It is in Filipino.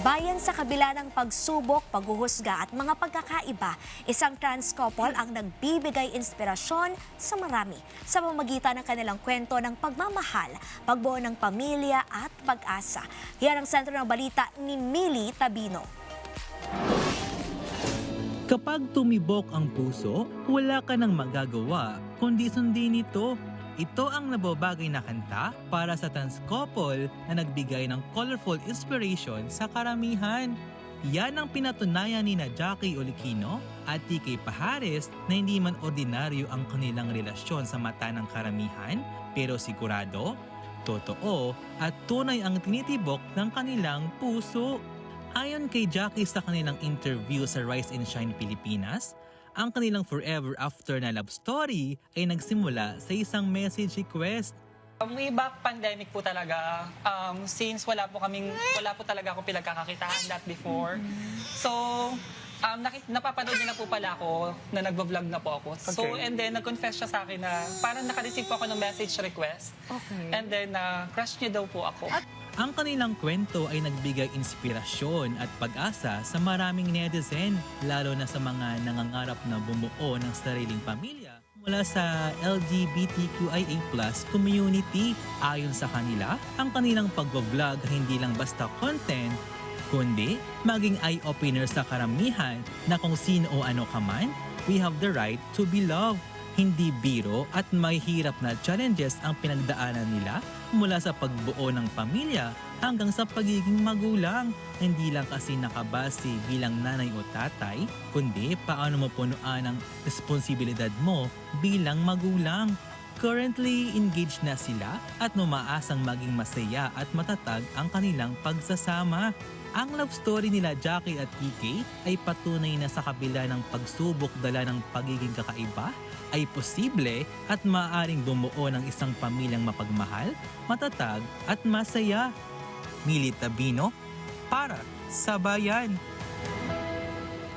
Bayan sa kabila ng pagsubok, paghuhusga at mga pagkakaiba, isang trans couple ang nagbibigay inspirasyon sa marami sa pamamagitan ng kanilang kwento ng pagmamahal, pagbuo ng pamilya at pag-asa. Yan ang sentro ng balita ni Millie Tabino. Kapag tumibok ang puso, wala ka nang magagawa kundi sundin ito. Ito ang nababagay na kanta para sa trans couple na nagbigay ng colorful inspiration sa karamihan. Yan ang pinatunayan ni na Jackie Olicino at TK Pajares na hindi man ordinaryo ang kanilang relasyon sa mata ng karamihan, pero sigurado, totoo at tunay ang tinitibok ng kanilang puso. Ayon kay Jackie sa kanilang interview sa Rise and Shine Pilipinas, ang kanilang forever after na love story ay nagsimula sa isang message request. Way back pandemic po talaga, since wala po talaga akong pinagkakakitaan that before. So, napapanood niya na po pala ako na nagvo-vlog na po ako. So, and then nag-confess siya sa akin na parang naka-receive po ako ng message request. Okay. And then, crush niya daw po ako. Ang kanilang kwento ay nagbigay inspirasyon at pag-asa sa maraming netizen, lalo na sa mga nangangarap na bumuo ng sariling pamilya mula sa LGBTQIA+ community. Ayon sa kanila, ang kanilang pag-vlog hindi lang basta content, kundi maging eye-opener sa karamihan na kung sino o ano ka man, we have the right to be loved. Hindi biro at may hirap na challenges ang pinagdaanan nila mula sa pagbuo ng pamilya hanggang sa pagiging magulang. Hindi lang kasi nakabase bilang nanay o tatay, kundi paano mo punuan ang responsibilidad mo bilang magulang. Currently, engaged na sila at umaasang maging masaya at matatag ang kanilang pagsasama. Ang love story nila Jackie at TK ay patunay na sa kabila ng pagsubok dala ng pagiging kakaiba, ay posible at maaaring bumuo ng isang pamilyang mapagmahal, matatag at masaya. Millie Tabino para sa Bayan.